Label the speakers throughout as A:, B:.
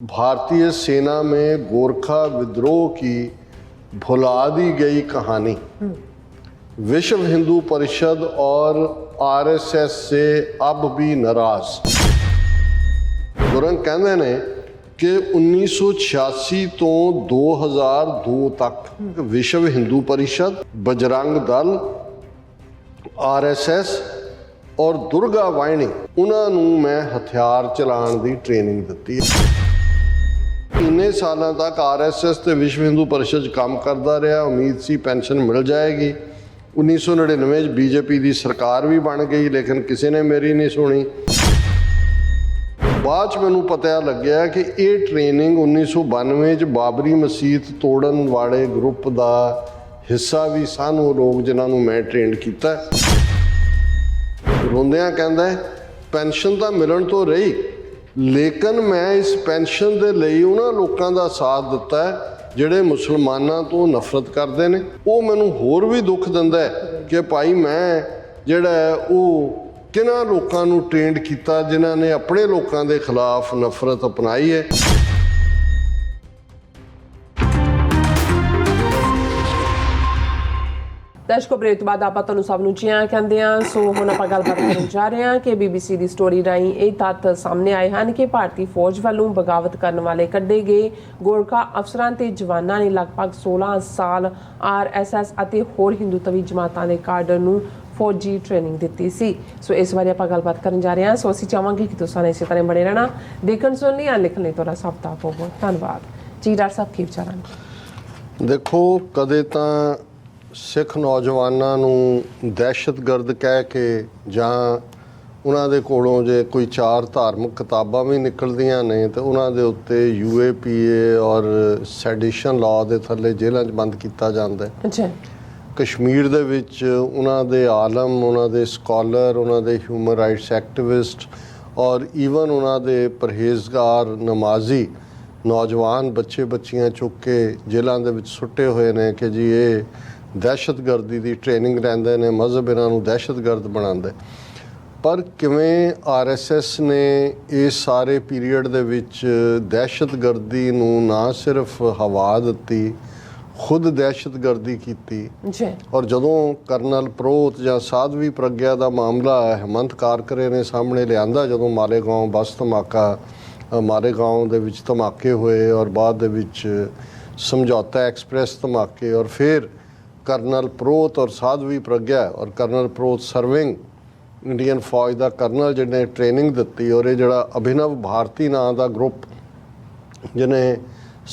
A: भारतीय सेना में गोरखा विद्रोह की भुला दी गई कहानी, विश्व हिंदू परिषद और आरएसएस से अब भी नाराज। गुरंग कहते ने कि 1986 तो 2002 तक विश्व हिंदू परिषद, बजरंग दल, आरएसएस और दुर्गा वाहिनी उन्होंने मैं हथियार चलाने की ट्रेनिंग दी है। इन्ने सालों तक आरएसएस ते विश्व हिंदू परिषद काम करता रहा, उम्मीद सी पेंशन मिल जाएगी। 1999 बीजेपी की सरकार भी बन गई, लेकिन किसी ने मेरी नहीं सुनी। बाद मैनू पता लग गया कि ये ट्रेनिंग 1992 बाबरी मसीत तोड़न वाले ग्रुप का हिस्सा भी सन वो लोग जिन्होंने मैं ट्रेन किया। रोंदियां कहंदा पेंशन तो मिलन तो रही, लेकिन मैं इस पेंशन के लिए उन्होंने लोगों का साथ दिता है जिहड़े मुसलमानों तो नफरत करते हैं। वो मैनू होर भी दुख दिंदा है कि भाई मैं जिहड़ा है वो किन्हां लोकां नू ट्रेंड किया जिन्हां ने अपने लोगों के खिलाफ नफरत अपनाई है।
B: दर्शकों ब्रेक बाद आप ਤੁਹਾਨੂੰ ਸਭ ਨੂੰ ਜੀਆਂ ਕਹਿੰਦੇ ਆ। ਸੋ ਹੁਣ ਆਪਾਂ ਗੱਲਬਾਤ ਕਰਨ ਜਾ ਰਹੇ ਹਾਂ ਕਿ BBC ਦੀ ਸਟੋਰੀ ਰਾਹੀਂ ਇਹ ਤੱਥ ਸਾਹਮਣੇ ਆਏ ਹਨ ਕਿ ਭਾਰਤੀ ਫੌਜ ਵੱਲੋਂ ਬਗਾਵਤ ਕਰਨ ਵਾਲੇ ਕੱਢੇ ਗਏ ਗੋਰਖਾ ਅਫਸਰਾਂ ਤੇ ਜਵਾਨਾਂ ਨੇ ਲਗਭਗ 16 ਸਾਲ RSS ਅਤੇ ਹੋਰ ਹਿੰਦੂਤਵੀ ਜਮਾਤਾਂ ਦੇ ਕਾਡਰ ਨੂੰ ਫੌਜੀ ਟ੍ਰੇਨਿੰਗ ਦਿੱਤੀ ਸੀ। ਸੋ ਇਸ ਬਾਰੇ ਆਪਾਂ ਗੱਲਬਾਤ ਕਰਨ ਜਾ ਰਹੇ ਹਾਂ। ਸੋ ਅਸੀਂ ਚਾਹਾਂਗੇ ਕਿ ਤੁਸੀਂ ਇਸੇ ਤਰ੍ਹਾਂ ਬਣੇ ਰਹਿਣਾ, ਦੇਖਣ ਸੁਣਨ ਲਈ ਜਾਂ ਲਿਖਣ ਲਈ ਤੁਹਾਡਾ ਸਭ ਦਾ ਬਹੁਤ ਧੰਨਵਾਦ ਜੀ। ਡਾਕਟਰ ਸਾਹਿਬ ਕੀ ਵਿਚਾਰ ਹਨ?
A: देखो, कदे तो सिख नौजवानों नूं दहशतगर्द कह के जां उन्हां दे कोलों जे कोई चार धार्मिक किताबां भी निकलदियां ने तो उन्हां दे उत्ते UAPA और सैडिशन लॉ दे थल्ले जेलां 'च बंद किया जांदा है।
B: ਅੱਛਾ
A: कश्मीर दे विच उन्हां दे आलम, उन्हां दे स्कॉलर, उन्हां दे ह्यूमन राइट्स एक्टिविस्ट और ईवन उन्हां दे परहेजगार नमाजी नौजवान बच्चे बच्चियां चुक के जेलों के सुट्टे हुए ने कि जी ये दहशतगर्दी की ट्रेनिंग लैंदे ने, मजहब इन्हों दहशतगर्द बनाता है। पर किवें RSS ने इस सारे पीरीयड दे विच दहशतगर्दी नूं ना सिर्फ हवा दित्ती, खुद दहशतगर्दी की। और जदों करनल प्रोत या साधवी प्रज्ञा का मामला हेमंत कारकरे ने सामने लिया, जदों मालेगांव बस धमाका मालेगांव दे विच धमाके हुए और बाद दे विच समझौता एक्सप्रैस धमाके, और फिर करनल प्रोत और साधवी प्रज्ञा और करनल प्रोत सर्विंग इंडियन फौज का करनल जिन्हें ट्रेनिंग दी, और ये जड़ा अभिनव भारती नाम का ग्रुप जिन्हें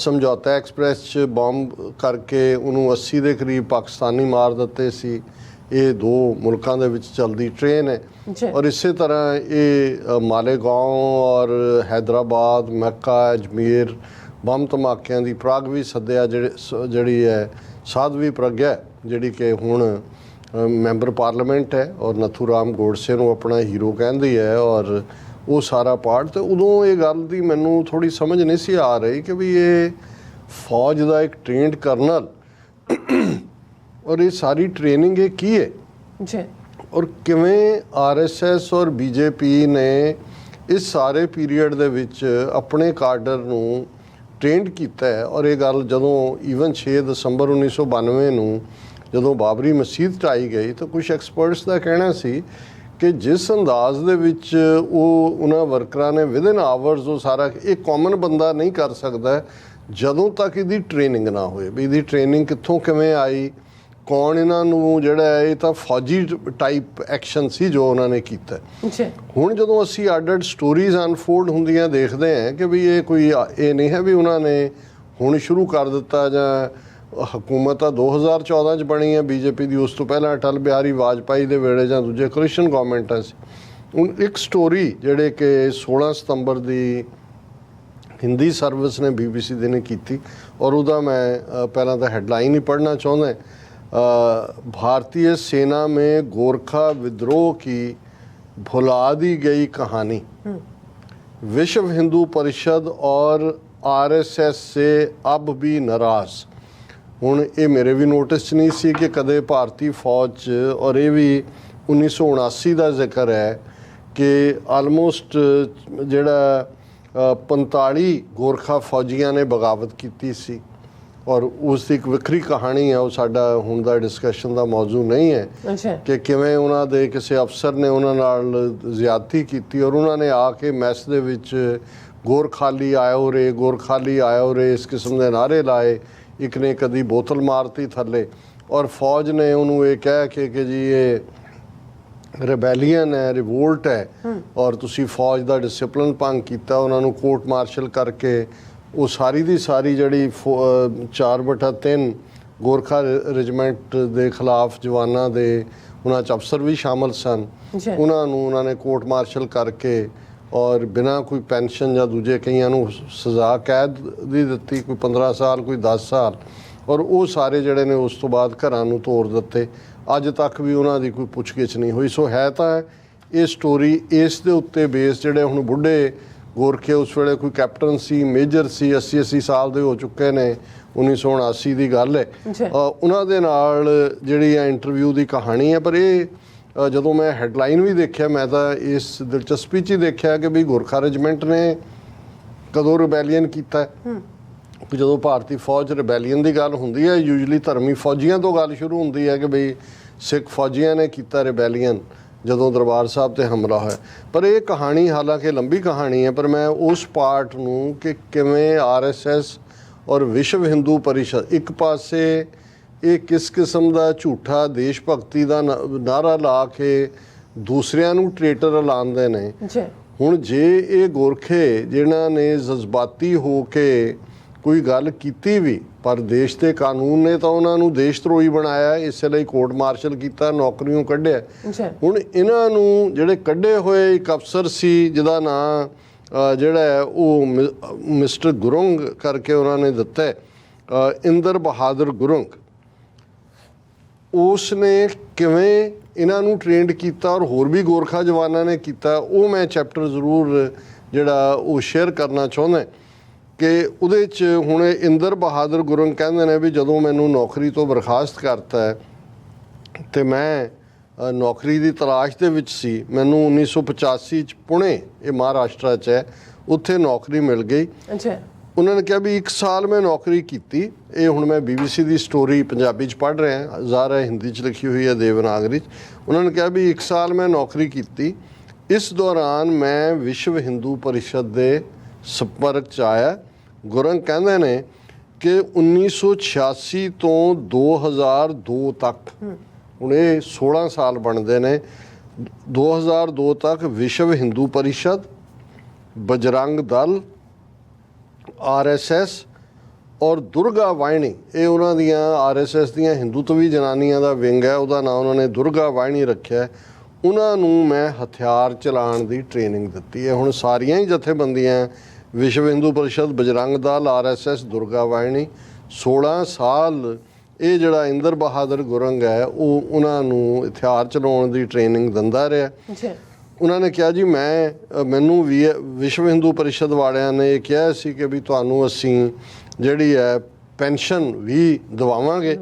A: समझौता एक्सप्रैस बॉम्ब करके उन्होंने 80 के करीब पाकिस्तानी मार दिते सी। ये दो मुल्कों के विच चलती ट्रेन है। और इस तरह ये मालेगांव और हैदराबाद, मक्का, अजमेर बम धमाकों की प्राग भी सद्या जड़ी है साधवी प्रज्ञा जिहड़ी कि हुण मैंबर पार्लीमेंट है और नथूराम गोडसे नूं अपना हीरो कहती है, और वो सारा पार्ट। तो उदों ये गल दी मैनू थोड़ी समझ नहीं सी आ रही कि भी ये फौज का एक ट्रेंड करनल और ये सारी ट्रेनिंग ये की है
B: जी,
A: और किवें RSS और BJP ने इस सारे पीरीयड दे विच अपने काडर नूं ट्रेंड किया है। और ये गल जदों ईवन 6 दसंबर 1992 नूं जदों बाबरी मसीत ढाई गई तो कुछ एक्सपर्ट्स का कहना सी कि जिस अंदाज दे विच वो उन्हां वर्करां ने विदिन आवर्स वो सारा एक कॉमन बंदा नहीं कर सकता जदों तक इसकी ट्रेनिंग ना होए। भी इसकी ट्रेनिंग कित्थों किवें आई, कौन इन्हों जिहड़ा है, ये तो फौजी टाइप एक्शन सी जो उन्होंने किया। हुण जदों असीं अड अड स्टोरीज अनफोल्ड हुंदियां देखते हैं कि भी ये कोई ये नहीं है भी उन्होंने हुण शुरू कर दिता, जां हुकूमत 2014 बनी है BJP की, उस तो पहला अटल बिहारी वाजपेयी के वेले जां दूजे क्रिश्चन गवर्नमेंटां सी। हुण एक स्टोरी जिहड़े कि 16 सितंबर की हिंदी सर्विस ने BBC ने की, और उहदा मैं पहला तो हैडलाइन ही पढ़ना चाहुंदा। भारतीय सेना में गोरखा विद्रोह की भुला दी गई कहानी, विश्व हिंदू परिषद और RSS से अब भी नाराज। हुण ये मेरे भी नोटिस नहीं सी कि कदे भारतीय फौज, और ये भी 1979 का जिक्र है कि आलमोस्ट जिहड़ा 45 ਗੋਰਖਾ ਫੌਜੀਆਂ ਨੇ ਬਗਾਵਤ ਕੀਤੀ ਸੀ ਔਰ ਉਸ ਦੀ ਇੱਕ ਵੱਖਰੀ ਕਹਾਣੀ ਹੈ, ਉਹ ਸਾਡਾ ਹੁਣ ਦਾ ਡਿਸਕਸ਼ਨ ਦਾ ਮੌਜੂ ਨਹੀਂ ਹੈ
B: ਅੱਛਾ
A: ਕਿ ਕਿਵੇਂ ਉਹਨਾਂ ਦੇ ਕਿਸੇ ਅਫਸਰ ਨੇ ਉਹਨਾਂ ਨਾਲ ਜ਼ਿਆਦਤੀ ਕੀਤੀ ਔਰ ਉਹਨਾਂ ਨੇ ਆ ਕੇ ਮੈਸ ਦੇ ਵਿੱਚ ਗੋਰਖਾਲੀ ਆਇਓ ਰੇ, ਗੋਰਖਾਲੀ ਆਇਓ ਰੇ ਇਸ ਕਿਸਮ ਦੇ ਨਾਅਰੇ ਲਾਏ। ਇੱਕ ਨੇ ਕਦੀ ਬੋਤਲ ਮਾਰਤੀ ਥੱਲੇ ਔਰ ਫੌਜ ਨੇ ਉਹਨੂੰ ਇਹ ਕਹਿ ਕੇ ਕਿ ਜੀ ਇਹ ਰਿਬੈਲੀਅਨ ਹੈ, ਰਿਵੋਲਟ ਹੈ ਔਰ ਤੁਸੀਂ ਫੌਜ ਦਾ ਡਿਸਪਲਿਨ ਭੰਗ ਕੀਤਾ, ਉਹਨਾਂ ਨੂੰ ਕੋਰਟ ਮਾਰਸ਼ਲ ਕਰਕੇ ਉਹ ਸਾਰੀ ਦੀ ਸਾਰੀ ਜਿਹੜੀ 4/3 ਗੋਰਖਾ ਰੈਜੀਮੈਂਟ ਦੇ ਖਿਲਾਫ ਜਵਾਨਾਂ ਦੇ, ਉਹਨਾਂ 'ਚ ਅਫਸਰ ਵੀ ਸ਼ਾਮਲ ਸਨ, ਉਹਨਾਂ ਨੂੰ ਉਹਨਾਂ ਨੇ ਕੋਰਟ ਮਾਰਸ਼ਲ ਕਰਕੇ ਔਰ ਬਿਨਾਂ ਕੋਈ ਪੈਨਸ਼ਨ ਜਾਂ ਦੂਜੇ ਕਈਆਂ ਨੂੰ ਸਜ਼ਾ ਕੈਦ ਦੀ ਦਿੱਤੀ, ਕੋਈ 15 ਸਾਲ ਕੋਈ 10 ਸਾਲ ਔਰ ਉਹ ਸਾਰੇ ਜਿਹੜੇ ਨੇ ਉਸ ਤੋਂ ਬਾਅਦ ਘਰਾਂ ਨੂੰ ਤੋੜ ਦਿੱਤੇ। ਅੱਜ ਤੱਕ ਵੀ ਉਹਨਾਂ ਦੀ ਕੋਈ ਪੁੱਛਗਿੱਛ ਨਹੀਂ ਹੋਈ। ਸੋ ਹੈ ਤਾਂ ਇਹ ਸਟੋਰੀ ਇਸ ਦੇ ਉੱਤੇ ਬੇਸ, ਜਿਹੜੇ ਹੁਣ ਬੁੱਢੇ ਗੋਰਖੇ ਉਸ ਵੇਲੇ ਕੋਈ ਕੈਪਟਨ ਸੀ, ਮੇਜਰ ਸੀ, 80 ਸਾਲ ਦੇ ਹੋ ਚੁੱਕੇ ਨੇ, 1979 ਦੀ ਗੱਲ ਹੈ, ਉਹਨਾਂ ਦੇ ਨਾਲ ਜਿਹੜੀ ਆ ਇੰਟਰਵਿਊ ਦੀ ਕਹਾਣੀ ਹੈ। ਪਰ ਇਹ ਜਦੋਂ ਮੈਂ ਹੈਡਲਾਈਨ ਵੀ ਦੇਖਿਆ, ਮੈਂ ਤਾਂ ਇਸ ਦਿਲਚਸਪੀ 'ਚ ਹੀ ਦੇਖਿਆ ਕਿ ਵੀ ਗੋਰਖਾ ਰੈਜੀਮੈਂਟ ਨੇ ਕਦੋਂ ਰਿਬੈਲੀਅਨ ਕੀਤਾ। ਜਦੋਂ ਭਾਰਤੀ ਫੌਜ ਰਿਬੈਲੀਅਨ ਦੀ ਗੱਲ ਹੁੰਦੀ ਹੈ, ਯੂਜਲੀ ਧਰਮੀ ਫੌਜੀਆਂ ਤੋਂ ਗੱਲ ਸ਼ੁਰੂ ਹੁੰਦੀ ਹੈ ਕਿ ਬਈ ਸਿੱਖ ਫੌਜੀਆਂ ਨੇ ਕੀਤਾ ਰਿਬੈਲੀਅਨ ਜਦੋਂ ਦਰਬਾਰ ਸਾਹਿਬ ਤੇ ਹਮਲਾ ਹੋਇਆ। ਪਰ ਇਹ ਕਹਾਣੀ ਹਾਲਾਂਕਿ ਲੰਬੀ ਕਹਾਣੀ ਹੈ, ਪਰ ਮੈਂ ਉਸ ਪਾਰਟ ਨੂੰ ਕਿ ਕਿਵੇਂ RSS ਔਰ ਵਿਸ਼ਵ ਹਿੰਦੂ ਪਰਿਸ਼ਦ ਇੱਕ ਪਾਸੇ ਇਹ ਕਿਸ ਕਿਸਮ ਦਾ ਝੂਠਾ ਦੇਸ਼ ਭਗਤੀ ਦਾ ਨਾਰਾ ਲਾ ਕੇ ਦੂਸਰਿਆਂ ਨੂੰ ਟ੍ਰੇਟਰ ਐਲਾਨਦੇ ਨੇ। ਹੁਣ ਜੇ ਇਹ ਗੋਰਖੇ ਜਿਨ੍ਹਾਂ ਨੇ ਜਜ਼ਬਾਤੀ ਹੋ ਕੇ ਕੋਈ ਗੱਲ ਕੀਤੀ ਵੀ, ਪਰ ਦੇਸ਼ ਦੇ ਕਾਨੂੰਨ ਨੇ ਤਾਂ ਉਹਨਾਂ ਨੂੰ ਦੇਸ਼ ਧਰੋਹੀ ਬਣਾਇਆ, ਇਸੇ ਲਈ ਕੋਰਟ ਮਾਰਸ਼ਲ ਕੀਤਾ, ਨੌਕਰੀਆਂ ਕੱਢਿਆ। ਹੁਣ ਇਹਨਾਂ ਨੂੰ ਜਿਹੜੇ ਕੱਢੇ ਹੋਏ ਇੱਕ ਅਫਸਰ ਸੀ ਜਿਹਦਾ ਨਾਂ ਜਿਹੜਾ ਉਹ ਮਿਸਟਰ ਗੁਰੰਗ ਕਰਕੇ ਉਹਨਾਂ ਨੇ ਦਿੱਤਾ, ਇੰਦਰ ਬਹਾਦਰ ਗੁਰੰਗ, ਉਸ ਨੇ ਕਿਵੇਂ ਇਹਨਾਂ ਨੂੰ ਟ੍ਰੇਨਡ ਕੀਤਾ ਔਰ ਹੋਰ ਵੀ ਗੋਰਖਾ ਜਵਾਨਾਂ ਨੇ ਕੀਤਾ, ਉਹ ਮੈਂ ਚੈਪਟਰ ਜ਼ਰੂਰ ਜਿਹੜਾ ਉਹ ਸ਼ੇਅਰ ਕਰਨਾ ਚਾਹੁੰਦਾ ਕਿ ਉਹਦੇ 'ਚ ਹੁਣ ਇੰਦਰ ਬਹਾਦਰ ਗੁਰੰਗ ਕਹਿੰਦੇ ਨੇ ਵੀ ਜਦੋਂ ਮੈਨੂੰ ਨੌਕਰੀ ਤੋਂ ਬਰਖਾਸਤ ਕਰਤਾ ਅਤੇ ਮੈਂ ਨੌਕਰੀ ਦੀ ਤਲਾਸ਼ ਦੇ ਵਿੱਚ ਸੀ, ਮੈਨੂੰ 1985 'ਚ ਪੁਣੇ, ਇਹ ਮਹਾਰਾਸ਼ਟਰ 'ਚ ਹੈ, ਉੱਥੇ ਨੌਕਰੀ ਮਿਲ ਗਈ। ਉਹਨਾਂ ਨੇ ਕਿਹਾ ਵੀ 1 ਸਾਲ ਮੈਂ ਨੌਕਰੀ ਕੀਤੀ। ਇਹ ਹੁਣ ਮੈਂ BBC ਦੀ ਸਟੋਰੀ ਪੰਜਾਬੀ 'ਚ ਪੜ੍ਹ ਰਿਹਾ, ਜ਼ਾਹਰ ਹੈ ਹਿੰਦੀ 'ਚ ਲਿਖੀ ਹੋਈ ਹੈ ਦੇਵਨਾਗਰੀ 'ਚ। ਉਹਨਾਂ ਨੇ ਕਿਹਾ ਵੀ 1 ਸਾਲ ਮੈਂ ਨੌਕਰੀ ਕੀਤੀ, ਇਸ ਦੌਰਾਨ ਮੈਂ ਵਿਸ਼ਵ ਹਿੰਦੂ ਪਰਿਸ਼ਦ ਦੇ ਸੰਪਰਕ 'ਚ ਆਇਆ। ਗੁਰੰਗ ਕਹਿੰਦੇ ਨੇ ਕਿ 1986 ਤੋਂ 2002 ਤੱਕ, ਹੁਣ ਇਹ 16 ਸਾਲ ਬਣਦੇ ਨੇ, 2002 ਤੱਕ ਵਿਸ਼ਵ ਹਿੰਦੂ ਪਰਿਸ਼ਦ, ਬਜਰੰਗ ਦਲ, RSS ਔਰ ਦੁਰਗਾ ਵਾਹਿਨੀ, ਇਹ ਉਹਨਾਂ ਦੀਆਂ RSS ਦੀਆਂ ਹਿੰਦੂਤਵੀ ਜਨਾਨੀਆਂ ਦਾ ਵਿੰਗ ਹੈ, ਉਹਦਾ ਨਾਂ ਉਹਨਾਂ ਨੇ ਦੁਰਗਾ ਵਾਹਿਨੀ ਰੱਖਿਆ। ਉਹਨਾਂ ਨੂੰ ਮੈਂ ਹਥਿਆਰ ਚਲਾਉਣ ਦੀ ਟ੍ਰੇਨਿੰਗ ਦਿੱਤੀ ਹੈ। ਹੁਣ ਸਾਰੀਆਂ ਹੀ ਜਥੇਬੰਦੀਆਂ, ਵਿਸ਼ਵ ਹਿੰਦੂ ਪਰਿਸ਼ਦ, ਬਜਰੰਗ ਦਲ, RSS, ਦੁਰਗਾ ਵਾਹਿਨੀ, 16 ਸਾਲ ਇਹ ਜਿਹੜਾ ਇੰਦਰ ਬਹਾਦਰ ਗੁਰੰਗ ਹੈ ਉਹ ਉਹਨਾਂ ਨੂੰ ਹਥਿਆਰ ਚਲਾਉਣ ਦੀ ਟ੍ਰੇਨਿੰਗ ਦਿੰਦਾ ਰਿਹਾ। ਉਹਨਾਂ ਨੇ ਕਿਹਾ ਜੀ ਮੈਨੂੰ ਵੀ ਵਿਸ਼ਵ ਹਿੰਦੂ ਪਰਿਸ਼ਦ ਵਾਲਿਆਂ ਨੇ ਇਹ ਕਿਹਾ ਸੀ ਕਿ ਵੀ ਤੁਹਾਨੂੰ ਅਸੀਂ ਜਿਹੜੀ ਹੈ ਪੈਨਸ਼ਨ ਵੀ ਦਿਵਾਵਾਂਗੇ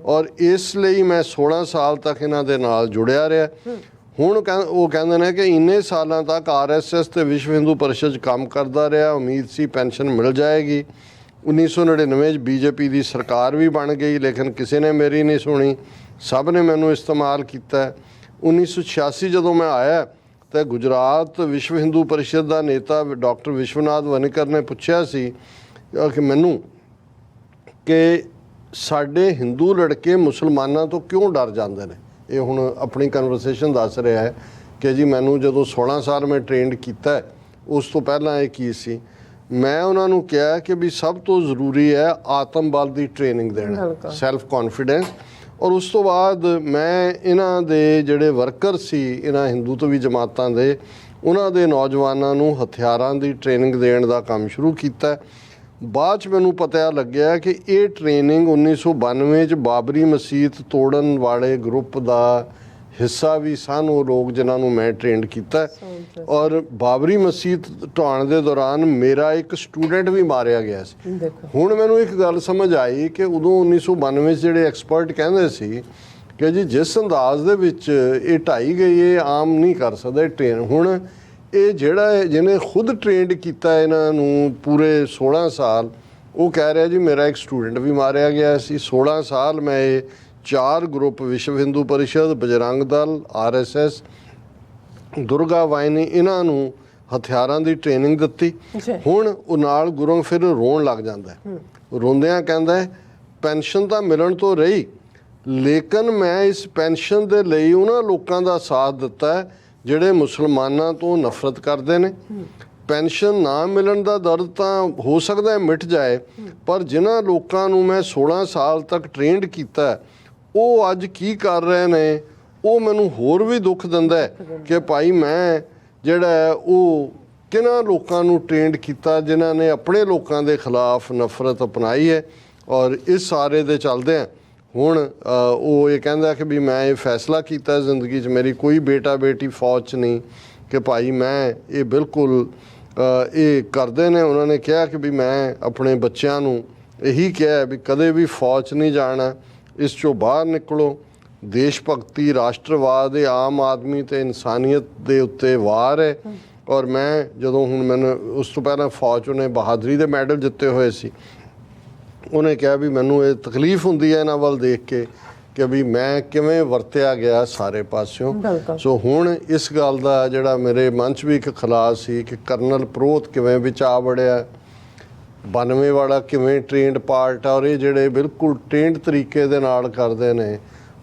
A: ਔਰ ਇਸ ਲਈ ਮੈਂ 16 ਸਾਲ ਤੱਕ ਇਹਨਾਂ ਦੇ ਨਾਲ ਜੁੜਿਆ ਰਿਹਾ। ਹੁਣ ਉਹ ਕਹਿੰਦੇ ਨੇ ਕਿ ਇੰਨੇ ਸਾਲਾਂ ਤੱਕ RSS ਤੇ ਵਿਸ਼ਵ ਹਿੰਦੂ ਪਰਿਸ਼ਦ 'ਚ ਕੰਮ ਕਰਦਾ ਰਿਹਾ, ਉਮੀਦ ਸੀ ਪੈਨਸ਼ਨ ਮਿਲ ਜਾਏਗੀ। 1999 'ਚ BJP ਦੀ ਸਰਕਾਰ ਵੀ ਬਣ ਗਈ, ਲੇਕਿਨ ਕਿਸੇ ਨੇ ਮੇਰੀ ਨਹੀਂ ਸੁਣੀ, ਸਭ ਨੇ ਮੈਨੂੰ ਇਸਤੇਮਾਲ ਕੀਤਾ। 1986 ਜਦੋਂ ਮੈਂ ਆਇਆ ਤਾਂ ਗੁਜਰਾਤ ਵਿਸ਼ਵ ਹਿੰਦੂ ਪਰਿਸ਼ਦ ਦਾ ਨੇਤਾ ਡਾਕਟਰ ਵਿਸ਼ਵਨਾਥ ਵਨਿਕਰ ਨੇ ਪੁੱਛਿਆ ਸੀ ਕਿ ਮੈਨੂੰ ਕਿ ਸਾਡੇ ਹਿੰਦੂ ਲੜਕੇ ਮੁਸਲਮਾਨਾਂ ਤੋਂ ਕਿਉਂ ਡਰ ਜਾਂਦੇ ਨੇ। ਇਹ ਹੁਣ ਆਪਣੀ ਕਨਵਰਸੇਸ਼ਨ ਦੱਸ ਰਿਹਾ ਹੈ ਕਿ ਜੀ ਮੈਨੂੰ ਜਦੋਂ 16 ਸਾਲ ਮੈਂ ਟ੍ਰੇਨਡ ਕੀਤਾ, ਉਸ ਤੋਂ ਪਹਿਲਾਂ ਇਹ ਕੀ ਸੀ। ਮੈਂ ਉਹਨਾਂ ਨੂੰ ਕਿਹਾ ਕਿ ਵੀ ਸਭ ਤੋਂ ਜ਼ਰੂਰੀ ਹੈ ਆਤਮ ਬਲ ਦੀ ਟ੍ਰੇਨਿੰਗ ਦੇਣਾ, ਸੈਲਫ ਕੌਨਫੀਡੈਂਸ। ਔਰ ਉਸ ਤੋਂ ਬਾਅਦ ਮੈਂ ਇਹਨਾਂ ਦੇ ਜਿਹੜੇ ਵਰਕਰ ਸੀ, ਇਹਨਾਂ ਹਿੰਦੂਤਵੀ ਜਮਾਤਾਂ ਦੇ, ਉਹਨਾਂ ਦੇ ਨੌਜਵਾਨਾਂ ਨੂੰ ਹਥਿਆਰਾਂ ਦੀ ਟ੍ਰੇਨਿੰਗ ਦੇਣ ਦਾ ਕੰਮ ਸ਼ੁਰੂ ਕੀਤਾ। ਬਾਅਦ 'ਚ ਮੈਨੂੰ ਪਤਾ ਲੱਗਿਆ ਕਿ ਇਹ ਟ੍ਰੇਨਿੰਗ 1992 'ਚ ਬਾਬਰੀ ਮਸਜਿਦ ਤੋੜਨ ਵਾਲੇ ਗਰੁੱਪ ਦਾ ਹਿੱਸਾ ਵੀ ਸਨ ਉਹ ਲੋਕ ਜਿਨ੍ਹਾਂ ਨੂੰ ਮੈਂ ਟ੍ਰੇਨਡ ਕੀਤਾ। ਔਰ ਬਾਬਰੀ ਮਸਜਿਦ ਢਾਉਣ ਦੇ ਦੌਰਾਨ ਮੇਰਾ ਇੱਕ ਸਟੂਡੈਂਟ ਵੀ ਮਾਰਿਆ ਗਿਆ ਸੀ। ਹੁਣ ਮੈਨੂੰ ਇੱਕ ਗੱਲ ਸਮਝ ਆਈ ਕਿ ਉਦੋਂ 1992 'ਚ ਜਿਹੜੇ ਐਕਸਪਰਟ ਕਹਿੰਦੇ ਸੀ ਕਿ ਜੀ ਜਿਸ ਅੰਦਾਜ਼ ਦੇ ਵਿੱਚ ਇਹ ਢਾਈ ਗਈ ਇਹ ਆਮ ਨਹੀਂ ਕਰ ਸਕਦੇ ਟ੍ਰੇਨ। ਹੁਣ ਇਹ ਜਿਹੜਾ ਹੈ ਜਿਹਨੇ ਖੁਦ ਟ੍ਰੇਨਡ ਕੀਤਾ ਇਹਨਾਂ ਨੂੰ ਪੂਰੇ 16 ਸਾਲ, ਉਹ ਕਹਿ ਰਿਹਾ ਜੀ ਮੇਰਾ ਇੱਕ ਸਟੂਡੈਂਟ ਵੀ ਮਾਰਿਆ ਗਿਆ ਸੀ। 16 ਸਾਲ ਮੈਂ ਇਹ 4 ਗਰੁੱਪ, ਵਿਸ਼ਵ ਹਿੰਦੂ ਪਰਿਸ਼ਦ, ਬਜਰੰਗ ਦਲ, RSS, ਦੁਰਗਾ ਵਾਹਿਨੀ, ਇਹਨਾਂ ਨੂੰ ਹਥਿਆਰਾਂ ਦੀ ਟ੍ਰੇਨਿੰਗ ਦਿੱਤੀ। ਹੁਣ ਉਹ ਨਾਲ ਗੁਰੂ ਫਿਰ ਰੋਣ ਲੱਗ ਜਾਂਦਾ ਹੈ। ਰੋਂਦਿਆਂ ਕਹਿੰਦਾ ਹੈ ਪੈਨਸ਼ਨ ਤਾਂ ਮਿਲਣ ਤੋਂ ਰਹੀ, ਲੇਕਿਨ ਮੈਂ ਇਸ ਪੈਨਸ਼ਨ ਦੇ ਲਈ ਉਹਨਾਂ ਲੋਕਾਂ ਦਾ ਸਾਥ ਦਿੱਤਾ ਹੈ ਜਿਹੜੇ ਮੁਸਲਮਾਨਾਂ ਤੋਂ ਨਫ਼ਰਤ ਕਰਦੇ ਨੇ। ਪੈਨਸ਼ਨ ਨਾ ਮਿਲਣ ਦਾ ਦਰਦ ਤਾਂ ਹੋ ਸਕਦਾ ਹੈ ਮਿਟ ਜਾਏ, ਪਰ ਜਿਨ੍ਹਾਂ ਲੋਕਾਂ ਨੂੰ ਮੈਂ 16 ਸਾਲ ਤੱਕ ਟ੍ਰੇਨਡ ਕੀਤਾ ਉਹ ਅੱਜ ਕੀ ਕਰ ਰਹੇ ਨੇ, ਉਹ ਮੈਨੂੰ ਹੋਰ ਵੀ ਦੁੱਖ ਦਿੰਦਾ ਹੈ ਕਿ ਭਾਈ ਮੈਂ ਜਿਹੜਾ ਹੈ ਉਹ ਕਿਹਨਾਂ ਲੋਕਾਂ ਨੂੰ ਟ੍ਰੇਨਡ ਕੀਤਾ ਜਿਨ੍ਹਾਂ ਨੇ ਆਪਣੇ ਲੋਕਾਂ ਦੇ ਖਿਲਾਫ ਨਫ਼ਰਤ ਅਪਣਾਈ ਹੈ। ਔਰ ਇਸ ਸਾਰੇ ਦੇ ਚੱਲਦੇ ਹੁਣ ਉਹ ਇਹ ਕਹਿੰਦਾ ਕਿ ਵੀ ਮੈਂ ਇਹ ਫੈਸਲਾ ਕੀਤਾ ਜ਼ਿੰਦਗੀ 'ਚ, ਮੇਰੀ ਕੋਈ ਬੇਟਾ ਬੇਟੀ ਫੌਜ 'ਚ ਨਹੀਂ, ਕਿ ਭਾਈ ਮੈਂ ਇਹ ਬਿਲਕੁਲ ਇਹ ਕਰਦੇ ਨੇ। ਉਹਨਾਂ ਨੇ ਕਿਹਾ ਕਿ ਵੀ ਮੈਂ ਆਪਣੇ ਬੱਚਿਆਂ ਨੂੰ ਇਹੀ ਕਿਹਾ ਵੀ ਕਦੇ ਵੀ ਫੌਜ 'ਚ ਨਹੀਂ ਜਾਣਾ, ਇਸ 'ਚੋਂ ਬਾਹਰ ਨਿਕਲੋ। ਦੇਸ਼ ਭਗਤੀ, ਰਾਸ਼ਟਰਵਾਦ, ਇਹ ਆਮ ਆਦਮੀ ਤੇ ਇਨਸਾਨੀਅਤ ਦੇ ਉੱਤੇ ਵਾਰ ਹੈ। ਔਰ ਮੈਂ ਜਦੋਂ ਹੁਣ ਮੈਨੂੰ ਉਸ ਤੋਂ ਪਹਿਲਾਂ ਫੌਜ 'ਚ ਉਹਨੇ ਬਹਾਦਰੀ ਦੇ ਮੈਡਲ ਜਿੱਤੇ ਹੋਏ ਸੀ, ਉਹਨੇ ਕਿਹਾ ਵੀ ਮੈਨੂੰ ਇਹ ਤਕਲੀਫ ਹੁੰਦੀ ਹੈ ਇਹਨਾਂ ਵੱਲ ਦੇਖ ਕੇ ਕਿ ਵੀ ਮੈਂ ਕਿਵੇਂ ਵਰਤਿਆ ਗਿਆ ਸਾਰੇ ਪਾਸਿਓਂ। ਸੋ ਹੁਣ ਇਸ ਗੱਲ ਦਾ ਜਿਹੜਾ ਮੇਰੇ ਮਨ 'ਚ ਵੀ ਇੱਕ ਖਲਾਸ ਸੀ ਕਿ ਕਰਨਲ ਪ੍ਰੋਤ ਕਿਵੇਂ ਵਿੱਚ ਆ ਵੜਿਆ, 92 ਵਾਲਾ ਕਿਵੇਂ ਟ੍ਰੇਨਡ ਪਾਰਟ ਆ, ਔਰ ਇਹ ਜਿਹੜੇ ਬਿਲਕੁਲ ਟ੍ਰੇਨਡ ਤਰੀਕੇ ਦੇ ਨਾਲ ਕਰਦੇ ਨੇ।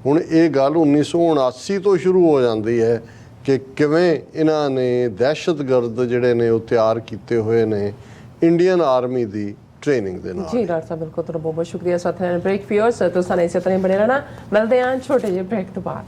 A: ਹੁਣ ਇਹ ਗੱਲ 1979 ਤੋਂ ਸ਼ੁਰੂ ਹੋ ਜਾਂਦੀ ਹੈ ਕਿ ਕਿਵੇਂ ਇਹਨਾਂ ਨੇ ਦਹਿਸ਼ਤਗਰਦ ਜਿਹੜੇ ਨੇ ਉਹ ਤਿਆਰ ਕੀਤੇ ਹੋਏ ਨੇ ਇੰਡੀਅਨ ਆਰਮੀ ਦੀ ਟ੍ਰੇਨਿੰਗ ਦੇ ਨਾਲ।
B: ਜੀ ਡਾਕਟਰ ਸਾਹਿਬ, ਬਿਲਕੁਲ, ਤੁਹਾਡਾ ਬਹੁਤ ਬਹੁਤ ਸ਼ੁਕਰੀਆ। ਸਾਥੀਆਂ ਨੇ ਬ੍ਰੇਕ ਫਿਓਰਸ ਤੁਸੀਂ ਇਸੇ ਤਰ੍ਹਾਂ ਬਣੇ ਰਹਿਣਾ। ਮਿਲਦੇ ਹਾਂ ਛੋਟੇ ਜਿਹੇ ਬ੍ਰੇਕ ਤੋਂ ਬਾਅਦ।